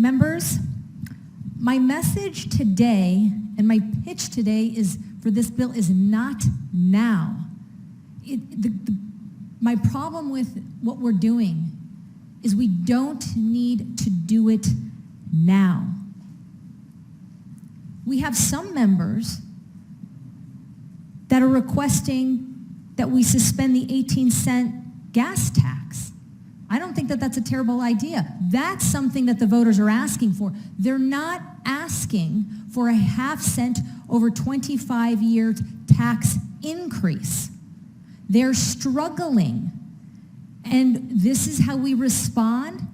Members, my message today and my pitch today is for this bill is not now. My problem with what we're doing is we don't need to do it now. We have some members that are requesting that we suspend the 18-cent gas tax. I don't think that that's a terrible idea. That's something that the voters are asking for. They're not asking for a half-cent over 25-year tax increase. They're struggling. And this is how we respond.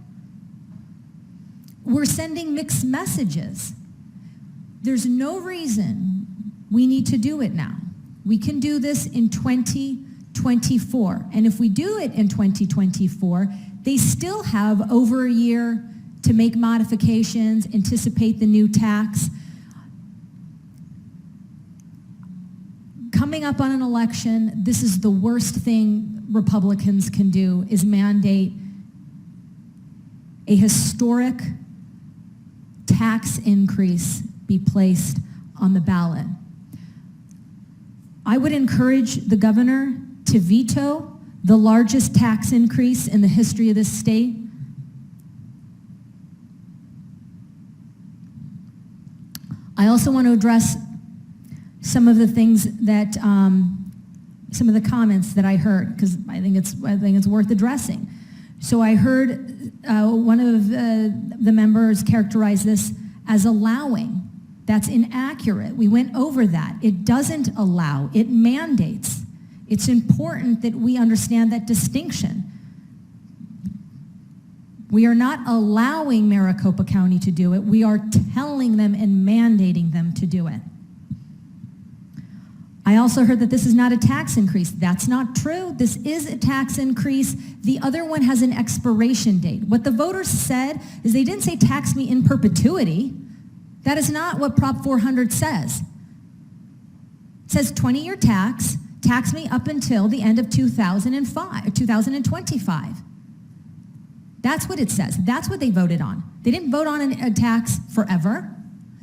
We're sending mixed messages. There's no reason we need to do it now. We can do this in 2024. And if we do it in 2024, they still have over a year to make modifications, anticipate the new tax. Coming up on an election, this is the worst thing Republicans can do, is mandate a historic tax increase be placed on the ballot. I would encourage the governor to veto the largest tax increase in the history of this state. I also want to address some of the things that, some of the comments that I heard, because I think it's worth addressing. So I heard one of the members characterize this as allowing. That's inaccurate. We went over that. It doesn't allow, it mandates. It's important that we understand that distinction. We are not allowing Maricopa County to do it. We are telling them and mandating them to do it. I also heard that this is not a tax increase. That's not true. This is a tax increase. The other one has an expiration date. What the voters said is they didn't say tax me in perpetuity. That is not what Prop 400 says. It says 20-year tax, tax me up until the end of 2025. That's what it says. That's what they voted on. They didn't vote on a tax forever.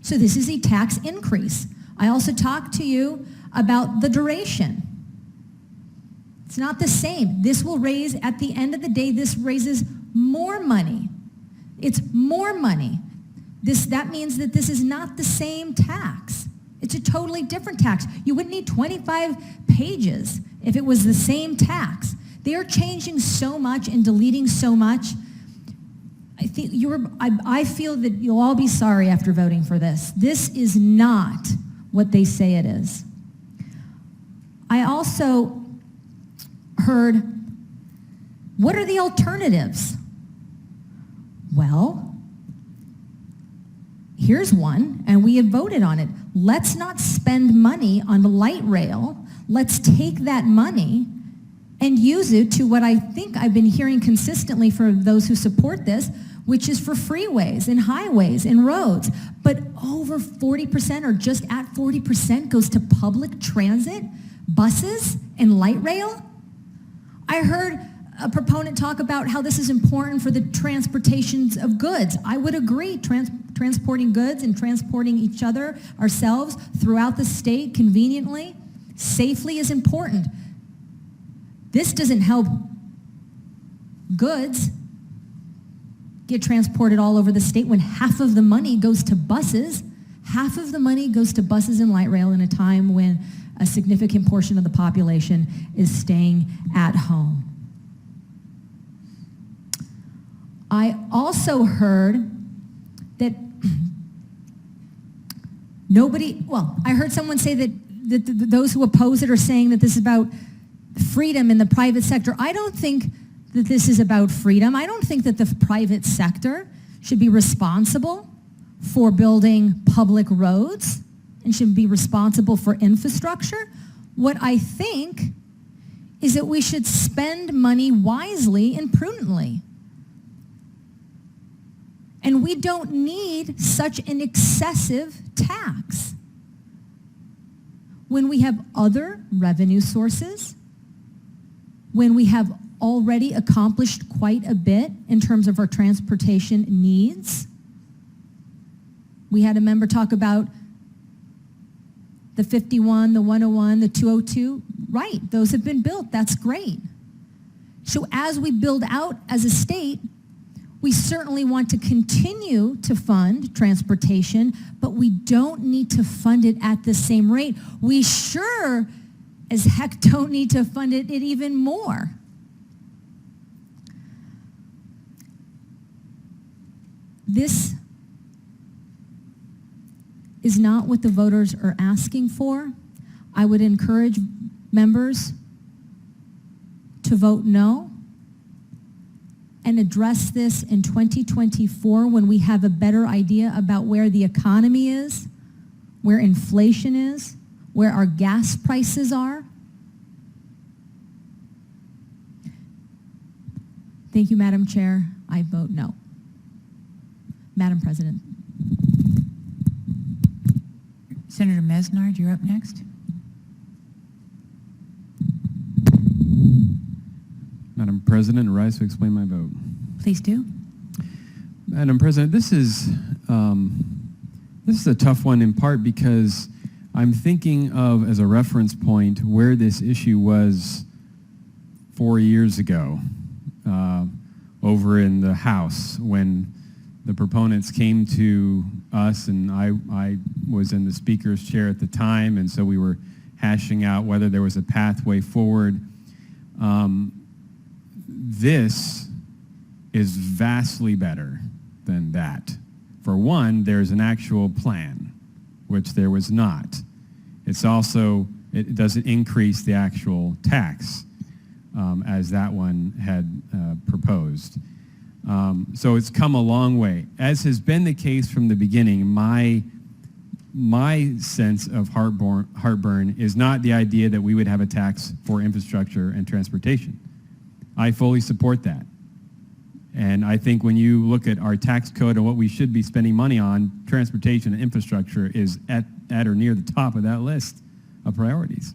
So this is a tax increase. I also talked to you about the duration. It's not the same. This will raise, at the end of the day, this raises more money. It's more money. That means that this is not the same tax. It's a totally different tax. You wouldn't need 25 pages if it was the same tax. They are changing so much and deleting so much. I feel that you'll all be sorry after voting for this. This is not what they say it is. I also heard, what are the alternatives? Well, here's one, and we have voted on it. Let's not spend money on the light rail. Let's take that money and use it to what I think I've been hearing consistently for those who support this, which is for freeways and highways and roads. But over 40% or just at 40% goes to public transit, buses, and light rail. I heard a proponent talk about how this is important for the transportations of goods. I would agree, transporting goods and transporting each other, ourselves, throughout the state conveniently, safely is important. This doesn't help goods get transported all over the state when half of the money goes to buses. Half of the money goes to buses and light rail in a time when a significant portion of the population is staying at home. I also heard that I heard someone say that those who oppose it are saying that this is about freedom in the private sector. I don't think that this is about freedom. I don't think that the private sector should be responsible for building public roads and should be responsible for infrastructure. What I think is that we should spend money wisely and prudently. And we don't need such an excessive tax when we have other revenue sources, when we have already accomplished quite a bit in terms of our transportation needs. We had a member talk about the 51, the 101, the 202. Right, those have been built. That's great. So as we build out as a state, we certainly want to continue to fund transportation, but we don't need to fund it at the same rate. We sure as heck don't need to fund it even more. This is not what the voters are asking for. I would encourage members to vote no and address this in 2024 when we have a better idea about where the economy is, where inflation is, where our gas prices are. Thank you, Madam Chair. I vote no. Madam President. Senator Mesnard, you're up next. Madam President, rise to explain my vote. Please do. Madam President, this is a tough one in part because I'm thinking of as a reference point where this issue was 4 years ago over in the House when the proponents came to us, and I was in the speaker's chair at the time, and so we were hashing out whether there was a pathway forward. This is vastly better than that. For one, there's an actual plan, which there was not. It's also, it doesn't increase the actual tax as that one had proposed. So it's come a long way. As has been the case from the beginning, my sense of heartburn is not the idea that we would have a tax for infrastructure and transportation. I fully support that. And I think when you look at our tax code and what we should be spending money on, transportation and infrastructure is at or near the top of that list of priorities.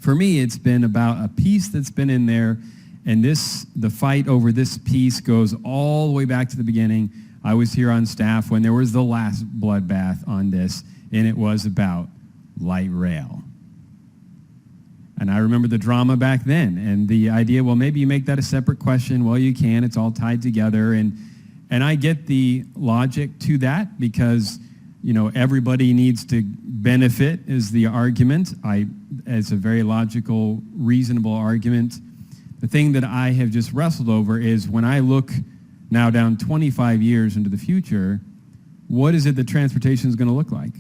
For me, it's been about a piece that's been in there, and the fight over this piece goes all the way back to the beginning. I was here on staff when there was the last bloodbath on this, and it was about light rail. And I remember the drama back then, and the idea, well, maybe you make that a separate question. Well, you can. It's all tied together. And I get the logic to that because, you know, everybody needs to benefit is the argument. It's a very logical, reasonable argument. The thing that I have just wrestled over is when I look now down 25 years into the future, what is it that transportation is going to look like?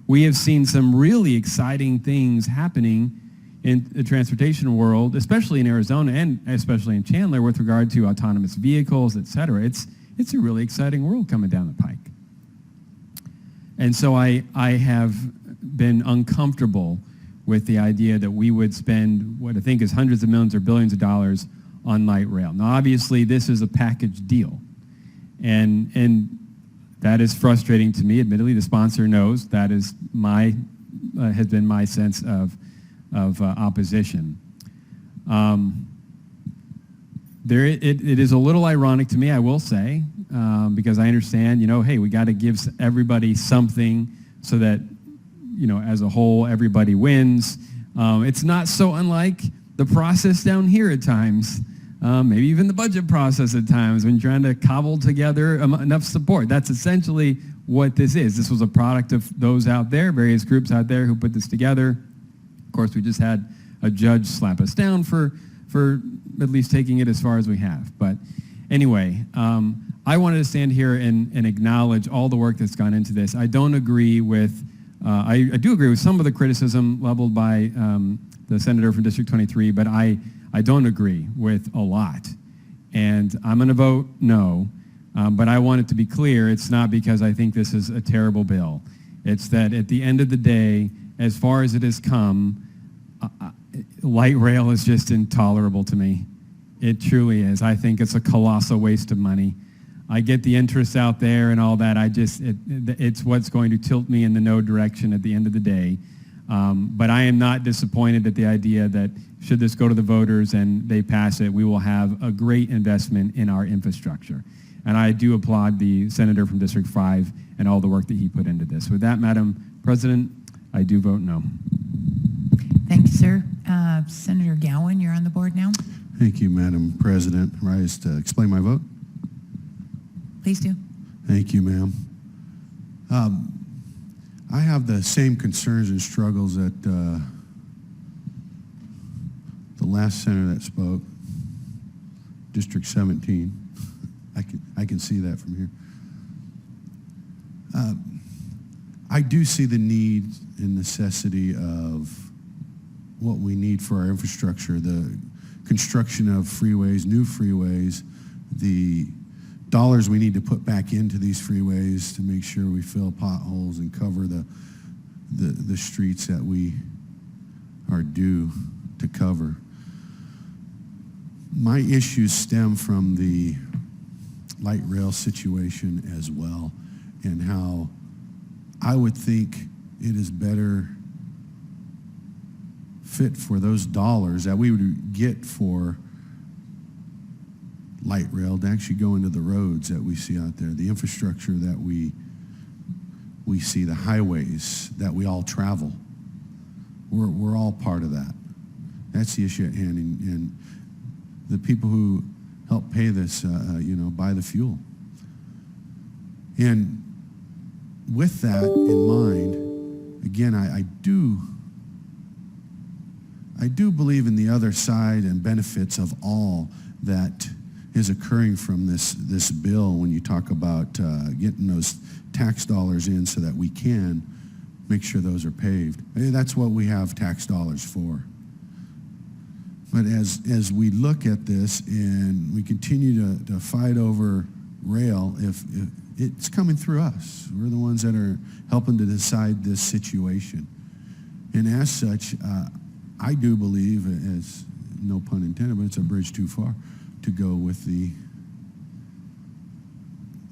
We have seen some really exciting things happening in the transportation world, especially in Arizona and especially in Chandler with regard to autonomous vehicles, et cetera. It's a really exciting world coming down the pike. And so I have been uncomfortable with the idea that we would spend what I think is hundreds of millions or billions of dollars on light rail. Now, obviously, this is a package deal. And that is frustrating to me. Admittedly, the sponsor knows that is has been my sense of opposition. It is a little ironic to me, I will say, because I understand, you know, hey, we got to give everybody something so that, you know, as a whole, everybody wins. It's not so unlike the process down here at times, maybe even the budget process at times when you're trying to cobble together enough support. That's essentially what this is. This was a product of those out there, various groups out there who put this together. Of course, we just had a judge slap us down for at least taking it as far as we have. But anyway, I wanted to stand here and acknowledge all the work that's gone into this. I don't agree with, I do agree with some of the criticism leveled by the senator from District 23, but I don't agree with a lot. And I'm going to vote no, but I want it to be clear, it's not because I think this is a terrible bill. It's that at the end of the day, as far as it has come, light rail is just intolerable to me. It truly is. I think it's a colossal waste of money. I get the interest out there and all that. It's what's going to tilt me in the no direction at the end of the day. But I am not disappointed at the idea that should this go to the voters and they pass it, we will have a great investment in our infrastructure. And I do applaud the senator from District 5 and all the work that he put into this. With that, Madam President, I do vote no. Thank you, sir. Senator Gowan, you're on the board now. Thank you, Madam President. Rise to explain my vote. Please do. Thank you, ma'am. I have the same concerns and struggles that the last senator that spoke, District 17. I can see that from here. I do see the need and necessity of what we need for our infrastructure, the construction of freeways, new freeways, the dollars we need to put back into these freeways to make sure we fill potholes and cover the streets that we are due to cover. My issues stem from the light rail situation as well, and how I would think it is better fit for those dollars that we would get for light rail to actually go into the roads that we see out there, the infrastructure that we see, the highways that we all travel. We're all part of that. That's the issue at hand, and the people who help pay this, buy the fuel. And with that in mind, again, I do believe in the other side and benefits of all that is occurring from this bill when you talk about getting those tax dollars in so that we can make sure those are paved. That's what we have tax dollars for. But as we look at this and we continue to fight over rail, if it's coming through us. We're the ones that are helping to decide this situation. And as such, I do believe, as no pun intended, but it's a bridge too far to go with the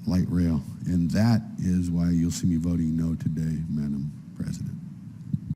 light rail. And that is why you'll see me voting no today, Madam President.